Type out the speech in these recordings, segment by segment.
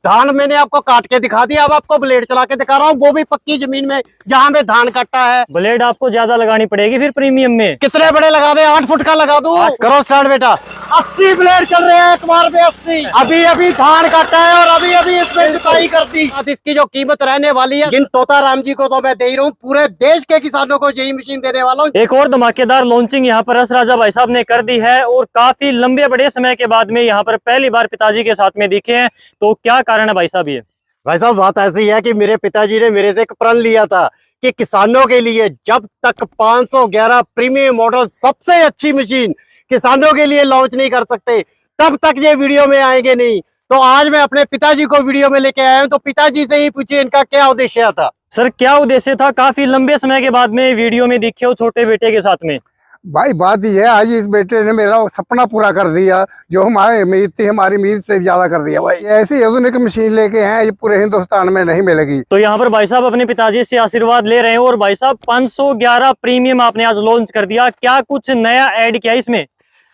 धान मैंने आपको काट के दिखा दिया, अब आपको ब्लेड चला के दिखा रहा हूँ, वो भी पक्की जमीन में जहाँ पे धान काटा है। ब्लेड आपको ज्यादा लगानी पड़ेगी फिर प्रीमियम में। कितने बड़े लगा दे, 8 फुट का लगा दूं। करो स्टार्ट बेटा। 80 ब्लेड चल रहे हैं एक बार में, 80। अभी अभी धान काटा है और अभी अभी इसमें जुताई कर दी। इसकी जो कीमत रहने वाली है, जिन तोता राम जी को तो मैं दे ही रहा हूँ, पूरे देश के किसानों को यही मशीन देने वाला हूँ। एक और धमाकेदार लॉन्चिंग यहाँ पर राजा भाई साहब ने कर दी है और काफी लंबे बड़े समय के बाद में यहाँ पर पहली बार पिताजी के साथ में दिखे हैं। तो क्या कारण है भाई साहब ये? भाई साहब बात ऐसी है कि मेरे पिताजी ने मेरे से एक प्रण लिया था कि किसानों के लिए जब तक 511 प्रीमियम मॉडल सबसे अच्छी मशीन किसानों के लिए लॉन्च नहीं कर सकते, तब तक ये वीडियो में आएंगे नहीं। तो आज मैं अपने पिताजी को वीडियो में लेके आया हूं, तो पिताजी से ही पूछिए इनका क्या उद्देश्य था। सर क्या उद्देश्य था? काफी लंबे समय के बाद में वीडियो में दिखे हो छोटे बेटे के साथ में। भाई बात यह है, आज इस बेटे ने मेरा सपना पूरा कर दिया, जो हमारी उम्मीद थी, हमारी उम्मीद से ज्यादा कर दिया। भाई ऐसी आधुनिक मशीन लेके हैं, ये पूरे हिंदुस्तान में नहीं मिलेगी। तो यहाँ पर भाई साहब अपने पिताजी से आशीर्वाद ले रहे हैं और भाई साहब 511 प्रीमियम आपने आज लॉन्च कर दिया, क्या कुछ नया ऐड किया इसमें?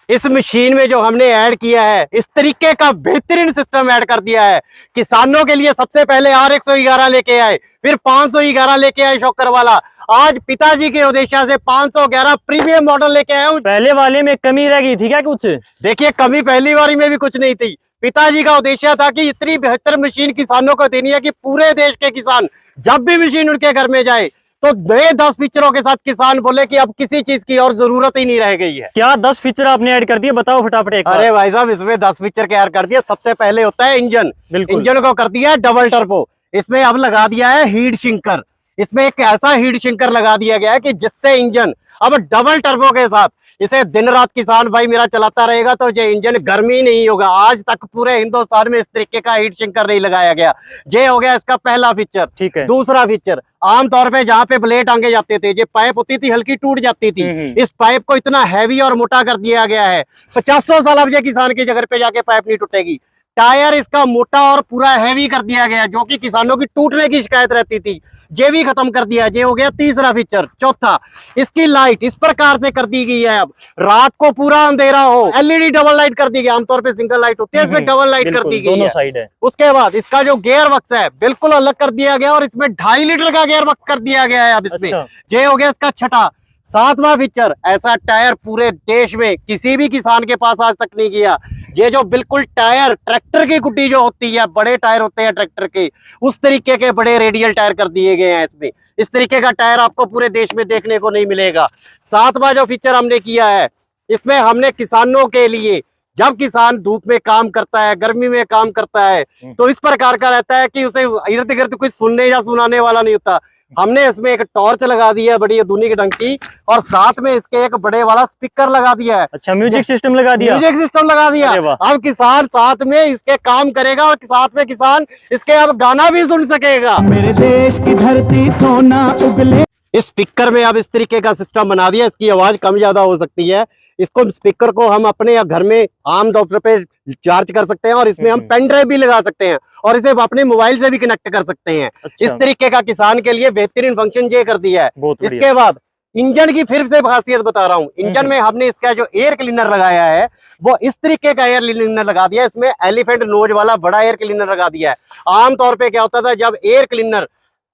इस मशीन में जो हमने ऐड किया है, इस तरीके का बेहतरीन सिस्टम ऐड कर दिया है किसानों के लिए। सबसे पहले R111 लेके आए, फिर 511 लेके आए शॉकर वाला। आज पिताजी के उद्देश्य से 511 प्रीमियम मॉडल लेके आया हूँ। पहले वाले में कमी रह गई थी क्या कुछ? देखिए कमी पहली बारी में भी कुछ नहीं थी। पिताजी का उद्देश्य था कि इतनी बेहतर मशीन किसानों को देनी है कि पूरे देश के किसान जब भी मशीन उनके घर में जाए तो नए 10 फीचरों के साथ किसान बोले कि अब किसी चीज की और जरूरत ही नहीं रह गई है। क्या 10 फीचर आपने ऐड कर दिए, बताओ फटाफट एक बार। अरे भाई साहब इसमें 10 फीचर के ऐड कर दिया। सबसे पहले होता है इंजन। इंजन को कर दिया है डबल टर्बो। इसमें अब लगा दिया है हीट सिंकर। इसमें एक ऐसा हीट सिंकर लगा दिया गया है कि जिससे इंजन अब डबल टर्बो के साथ इसे दिन रात किसान भाई मेरा चलाता रहेगा तो ये इंजन गर्मी नहीं होगा। आज तक पूरे हिंदुस्तान में इस तरीके का हीट सिंकर नहीं लगाया गया। ये हो गया इसका पहला फीचर। ठीक है। दूसरा फीचर, आमतौर पे जहाँ पे ब्लेड टांगे जाते थे, ये पाइप होती थी हल्की टूट जाती थी, इस पाइप को इतना हैवी और मोटा कर दिया गया है 50 साल अब ये किसान की जगह पे जाके पाइप नहीं टूटेगी। टायर इसका मोटा और पूरा हैवी कर दिया गया, जो कि किसानों की टूटने की शिकायत रहती थी, ये भी खत्म कर दिया। ये हो गया तीसरा फीचर। चौथा, इसकी लाइट इस प्रकार से कर दी गई है, अब रात को पूरा अंधेरा हो एलईडी डबल लाइट कर दी गई। आमतौर पे सिंगल लाइट होती है, इसमें डबल लाइट कर दी गई दोनों साइड है। उसके बाद इसका जो गियर बक्स है बिल्कुल अलग कर दिया गया और इसमें 2.5 लीटर का गियर बक्स कर दिया गया है अब इसमें। ये हो गया इसका छठा। सातवां फीचर, ऐसा टायर पूरे देश में किसी भी किसान के पास आज तक नहीं किया। ये जो बिल्कुल टायर ट्रैक्टर की कुटी जो होती है, बड़े टायर होते हैं ट्रैक्टर के, उस तरीके के बड़े रेडियल टायर कर दिए गए हैं इसमें। इस तरीके का टायर आपको पूरे देश में देखने को नहीं मिलेगा। सातवां जो फीचर हमने किया है, इसमें हमने किसानों के लिए, जब किसान धूप में काम करता है, गर्मी में काम करता है, तो इस प्रकार का रहता है कि उसे इर्द गिर्द कुछ सुनने या सुनाने वाला नहीं होता। हमने इसमें एक टॉर्च लगा दी है बड़ी आधुनिक ढंग की, और साथ में इसके एक बड़े वाला स्पीकर लगा दिया है। अच्छा, म्यूजिक सिस्टम लगा दिया। म्यूजिक सिस्टम लगा दिया। अब किसान साथ में इसके काम करेगा और साथ में किसान इसके अब गाना भी सुन सकेगा। मेरे देश की धरती सोना उगले। इस स्पीकर में अब इस तरीके का सिस्टम बना दिया, इसकी आवाज कम ज्यादा हो सकती है। इसको स्पीकर को हम अपने या घर में आम तौर पे चार्ज कर सकते हैं और इसमें हम पेन ड्राइव भी लगा सकते हैं और इसे अपने मोबाइल से भी कनेक्ट कर सकते हैं। अच्छा। इस तरीके का किसान के लिए बेहतरीन फंक्शन ये कर दिया है। इसके बाद इंजन की फिर से खासियत बता रहा हूँ। इंजन में हमने इसका जो एयर क्लीनर लगाया है वो इस तरीके का एयर क्लीनर लगा दिया है। इसमें एलिफेंट नोज वाला बड़ा एयर क्लीनर लगा दिया है। आमतौर पे क्या होता था, जब एयर क्लीनर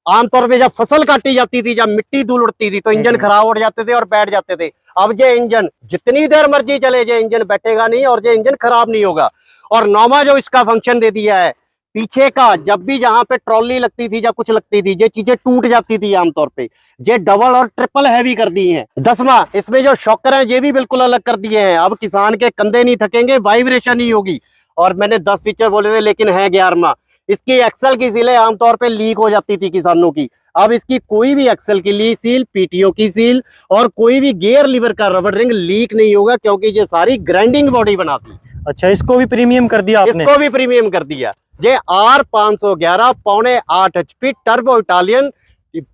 आमतौर पे जब फसल काटी जाती थी, जब मिट्टी धूल उड़ती थी, तो इंजन खराब हो जाते थे और बैठ जाते थे। अब ये इंजन जितनी देर मर्जी चले, ये इंजन बैठेगा नहीं और ये इंजन खराब नहीं होगा। और नौवा जो इसका फंक्शन दे दिया है, पीछे का जब भी जहां पे ट्रॉली लगती थी या कुछ लगती थी, ये चीजें टूट जाती थी आमतौर पे, ये डबल और ट्रिपल हैवी कर दी हैं। 10वां, इसमें जो शॉकर है ये भी बिल्कुल अलग कर दिए हैं। अब किसान के कंधे नहीं थकेंगे, वाइब्रेशन नहीं होगी। और मैंने 10 फीचर बोले थे लेकिन है 11वां, इसकी एक्सल की सीलें आमतौर पे लीक हो जाती थी किसानों की। अब इसकी कोई भी एक्सल की सील, पीटीओ की सील और कोई भी गियर लीवर का रबर रिंग लीक नहीं होगा, क्योंकि ये सारी ग्राइंडिंग बॉडी बनाती। अच्छा, इसको भी प्रीमियम कर दिया आपने? इसको भी प्रीमियम कर दिया। ये R511 .8 HP turbo Italian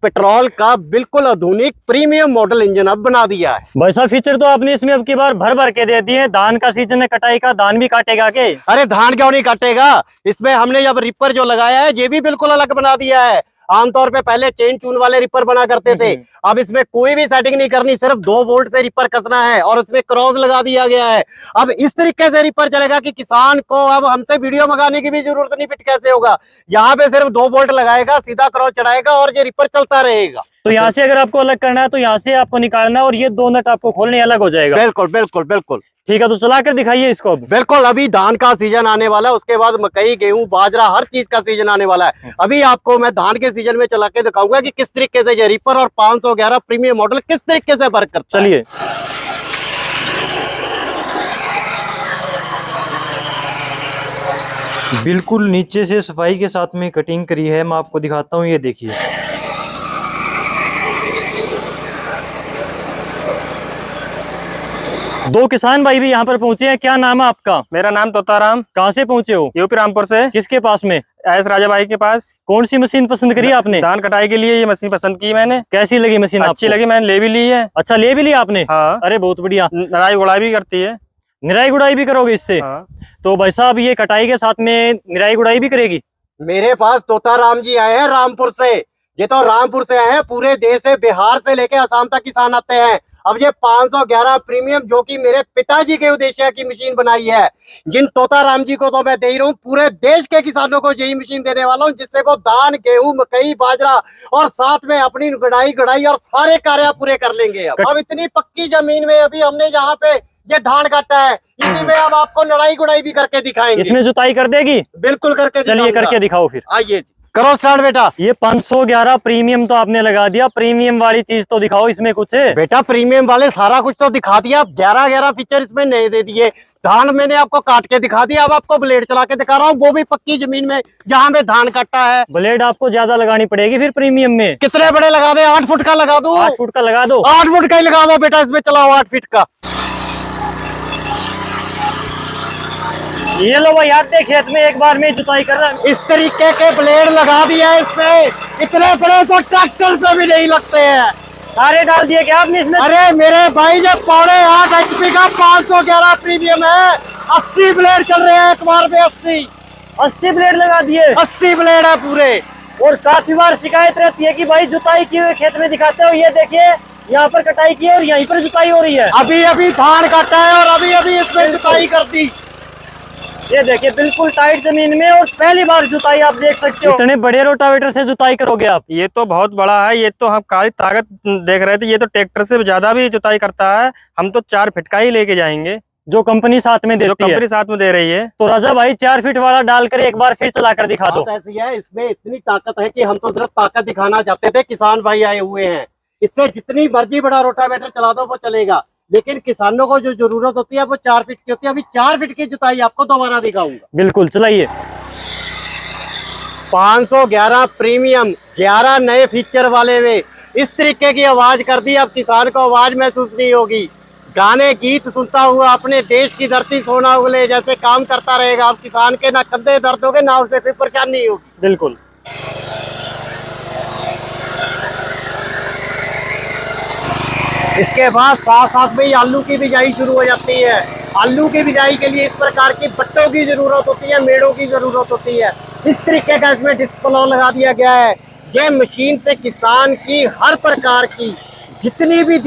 petrol का बिल्कुल आधुनिक प्रीमियम मॉडल इंजन अब बना दिया है। भाई साहब फीचर तो आपने इसमें अब की बार भर भर के दे दिए। धान का सीजन है, कटाई का, धान भी काटेगा के? अरे धान क्यों नहीं काटेगा, इसमें हमने जब रिपर जो लगाया है ये भी बिल्कुल अलग बना दिया है। आमतौर पे पहले चेन चून वाले रिपर बना करते थे, अब इसमें कोई भी सेटिंग नहीं करनी, सिर्फ 2 वोल्ट से रिपर कसना है और उसमें क्रॉस लगा दिया गया है। अब इस तरीके से रिपर चलेगा कि किसान को अब हमसे वीडियो मंगाने की भी जरूरत नहीं, फिट कैसे होगा। यहाँ पे सिर्फ 2 वोल्ट लगाएगा, सीधा क्रॉस चढ़ाएगा और ये रिपर चलता रहेगा। तो यहाँ से अगर आपको अलग करना है तो यहाँ से आपको निकालना है और ये 2 नट आपको खोलने अलग हो जाएगा। बिल्कुल बिल्कुल बिल्कुल ठीक है, तो चला कर दिखाइए इसको अब। बिल्कुल, अभी धान का सीजन आने वाला है, उसके बाद मकई, गेहूं, बाजरा, हर चीज का सीजन आने वाला है। अभी आपको मैं धान के सीजन में चला के दिखाऊंगा कि किस तरीके से ये रिपर और 511 प्रीमियम मॉडल किस तरीके से वर्क करता है। चलिए। बिल्कुल नीचे से सफाई के साथ में कटिंग करी है, मैं आपको दिखाता हूँ, ये देखिए। दो किसान भाई भी यहाँ पर पहुंचे हैं। क्या नाम है आपका? मेरा नाम तोताराम। कहाँ से पहुंचे हो? यूपी रामपुर से। किसके पास में? एस राजा भाई के पास। कौन सी मशीन पसंद करी आपने? धान कटाई के लिए ये मशीन पसंद की मैंने। कैसी लगी मशीन? अच्छी लगी, मैंने ले भी ली है। अच्छा, ले भी लिया आपने? हाँ। अरे बहुत बढ़िया। नराई गुड़ाई भी करती है। निराई गुड़ाई भी करोगे इससे? हाँ। तो भाई साहब ये कटाई के साथ में निराई गुड़ाई भी करेगी? मेरे पास तोताराम जी आए हैं रामपुर से। ये तो रामपुर से आए हैं, पूरे देश से, बिहार से लेके असम तक किसान आते हैं। अब ये 511 प्रीमियम जो कि मेरे पिताजी के उद्देश्य की मशीन बनाई है, जिन तोताराम जी को तो मैं दे ही रहा हूँ, पूरे देश के किसानों को यही मशीन देने वाला हूँ, जिससे वो धान, गेहूं, मकई, बाजरा और साथ में अपनी गड़ाई और सारे कार्य पूरे कर लेंगे। अब इतनी पक्की जमीन में अभी हमने यहाँ पे ये धान काटा है, इसी में अब आपको लड़ाई गुड़ाई भी करके दिखाएंगे। इसमें जुताई कर देगी? बिल्कुल करके। चलिए करके दिखाओ फिर। आइए करो स्टार्ट बेटा। ये 511 प्रीमियम तो आपने लगा दिया, प्रीमियम वाली चीज तो दिखाओ, इसमें कुछ है? बेटा प्रीमियम वाले सारा कुछ तो दिखा दिया, 11 फीचर इसमें नए दे दिए। धान मैंने आपको काट के दिखा दिया, अब आपको ब्लेड चला के दिखा रहा हूँ, वो भी पक्की जमीन में जहाँ पे धान काटा है। ब्लेड आपको ज्यादा लगानी पड़ेगी फिर प्रीमियम में। कितने बड़े लगा दे? 8 फुट का लगा दो। 8 फुट का लगा दो। 8 फुट का ही लगा दो बेटा, इसमें चलाओ 8 फीट का। ये लो भाई, आते खेत में एक बार में जुताई कर रहा है। इस तरीके के ब्लेड लगा दिया है इसमें, इतने बड़े तो ट्रैक्टर पे भी नहीं लगते हैं। सारे डाल दिए क्या आपने इसमें? अरे मेरे भाई, ये 8.5 HP का 511 प्रीमियम है। 80 ब्लेड चल रहे हैं एक बार में। 80 ब्लेड लगा दिए? 80 ब्लेड है पूरे। और काफी बार शिकायत रहती है कि भाई जुताई किए हुए खेत में दिखाते हो, ये देखिए यहाँ पर कटाई की है और यहीं पर जुताई हो रही है। अभी अभी धान काटा है और अभी अभी इसमें जुताई कर दी। ये देखिए बिल्कुल टाइट जमीन में और पहली बार जुताई आप देख सकते हो। इतने बड़े रोटावेटर से जुताई करोगे आप? ये तो बहुत बड़ा है, ये तो हम काली ताकत देख रहे थे, ये तो ट्रैक्टर से ज्यादा भी जुताई करता है। हम तो 4 फीट का ही लेके जाएंगे, जो कंपनी साथ में देती है। जो कंपनी साथ में दे रही है। तो राजा भाई 4 फीट वाला डालकर एक बार फिर चलाकर दिखा दो। ऐसी है, इसमें इतनी ताकत है कि हम तो सिर्फ ताकत दिखाना चाहते थे, किसान भाई आए हुए हैं। इससे जितनी मर्जी बड़ा रोटावेटर चला दो वो चलेगा, लेकिन किसानों को जो जरूरत होती है वो 4 फीट की होती है। अभी 4 फीट की जुताई आपको दोबारा दिखाऊंगा। बिल्कुल चलाइए। 511 प्रीमियम 11 नए फीचर वाले में इस तरीके की आवाज कर दी, अब किसान को आवाज महसूस नहीं होगी। गाने गीत सुनता हुआ अपने देश की धरती सोना उगले जैसे काम करता रहेगा। अब किसान के ना कंधे दर्द होगे, ना उसे कोई परेशानी होगी। बिल्कुल। इसके बाद साथ साथ में आलू की बिजाई शुरू हो जाती है। आलू की बिजाई के लिए इस प्रकार की बट्टों की जरूरत होती है, मेड़ों की जरूरत होती है। इस तरीके का इसमें डिस्क प्लाव लगा दिया गया है। ये मशीन से किसान की हर प्रकार की जितनी भी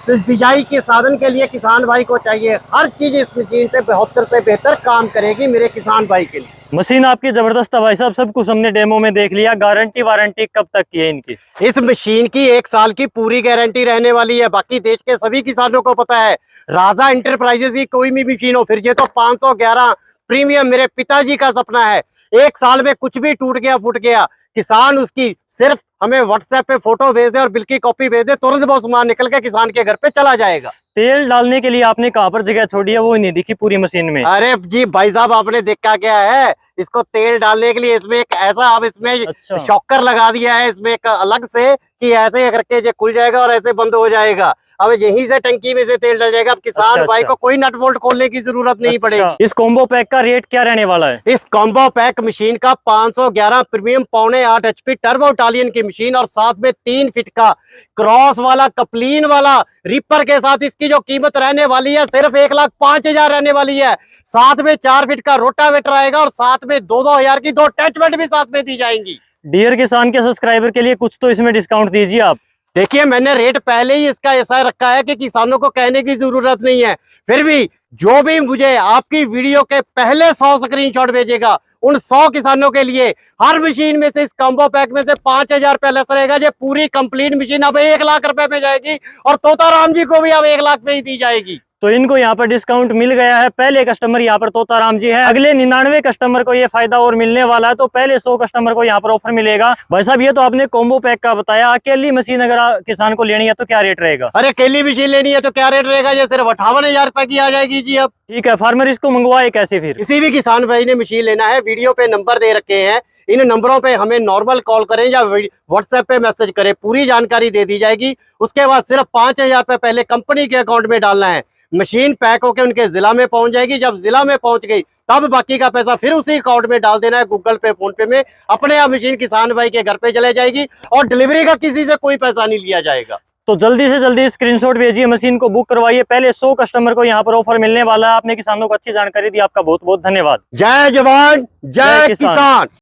बिजाई के साधन के लिए किसान भाई को चाहिए, हर चीज इस मशीन से बेहतर से बेहतर काम करेगी मेरे किसान भाई के लिए। मशीन आपकी जबरदस्त है भाई साहब, सब कुछ हमने डेमो में देख लिया। गारंटी वारंटी कब तक की है इनकी? इस मशीन की 1 साल की पूरी गारंटी रहने वाली है। बाकी देश के सभी किसानों को पता है, राजा इंटरप्राइजेस की कोई भी मशीन हो, फिर ये तो 511 प्रीमियम मेरे पिताजी का सपना है। 1 साल में कुछ भी टूट गया फूट गया, किसान उसकी सिर्फ हमें व्हाट्सएप पे फोटो भेज दे और बिल की कॉपी भेज दे, तुरंत वो सामान निकल के किसान के घर पे चला जाएगा। तेल डालने के लिए आपने कहाँ पर जगह छोड़ी है, वो नहीं दिखी पूरी मशीन में। अरे जी भाई साहब, आपने देखा क्या है, इसको तेल डालने के लिए इसमें एक ऐसा, अब इसमें अच्छा। शॉकर लगा दिया है इसमें एक अलग से, कि ऐसे करके ये खुल जाएगा और ऐसे बंद हो जाएगा। अब यहीं से टंकी में से तेल डल जाएगा। अब किसान अच्छा, भाई को कोई नट बोल्ट खोलने की जरूरत नहीं पड़ेगी। इस कॉम्बो पैक का रेट क्या रहने वाला है? इस कॉम्बो पैक मशीन का 511 प्रीमियम 5.8 HP टर्बो इटालियन की मशीन और साथ में 3 फीट का क्रॉस वाला कपलीन वाला रिपर के साथ इसकी जो कीमत रहने वाली है सिर्फ 1,05,000 रहने वाली है। साथ में 4 फीट का रोटावेटर आएगा और साथ में 2-2 हजार की 2 अटैचमेंट भी साथ में दी जाएंगी। डियर किसान के सब्सक्राइबर के लिए कुछ तो इसमें डिस्काउंट दीजिए आप। देखिए मैंने रेट पहले ही इसका ऐसा रखा है कि किसानों को कहने की जरूरत नहीं है। फिर भी जो भी मुझे आपकी वीडियो के पहले 100 स्क्रीनशॉट भेजेगा, उन 100 किसानों के लिए हर मशीन में से, इस कॉम्बो पैक में से 5000 रुपया लेस रहेगा। ये पूरी कंप्लीट मशीन अब 1 लाख रुपए में जाएगी और तोता राम जी को भी अब 1 लाख में ही दी जाएगी। तो इनको यहाँ पर डिस्काउंट मिल गया है। पहले कस्टमर यहाँ पर तोताराम जी है, अगले 99 कस्टमर को ये फायदा और मिलने वाला है। तो पहले 100 कस्टमर को यहाँ पर ऑफर मिलेगा। भाई साहब ये तो आपने कॉम्बो पैक का बताया, अकेली मशीन अगर किसान को लेनी है तो क्या रेट रहेगा? अरे अकेली मशीन लेनी है तो क्या रेट रहेगा? ये सिर्फ 58,000 रुपए की आ जाएगी जी। अब ठीक है, फार्मर इसको मंगवाए कैसे? फिर किसी भी किसान भाई ने मशीन लेना है, वीडियो पे नंबर दे रखे हैं, इन नंबरों पे हमें नॉर्मल कॉल करें या व्हाट्सएप पे मैसेज करें, पूरी जानकारी दे दी जाएगी। उसके बाद सिर्फ 5000 रुपए पहले कंपनी के अकाउंट में डालना है। मशीन पैक होकर उनके जिला में पहुंच जाएगी। जब जिला में पहुंच गई तब बाकी का पैसा फिर उसी अकाउंट में डाल देना है, गूगल पे, फोन पे में। अपने आप मशीन किसान भाई के घर पे चले जाएगी और डिलीवरी का किसी से कोई पैसा नहीं लिया जाएगा। तो जल्दी से जल्दी स्क्रीनशॉट भेजिए, मशीन को बुक करवाइए। पहले 100 कस्टमर को यहाँ पर ऑफर मिलने वाला है। आपने किसानों को अच्छी जानकारी दी, आपका बहुत बहुत धन्यवाद। जय जवान जय किसान।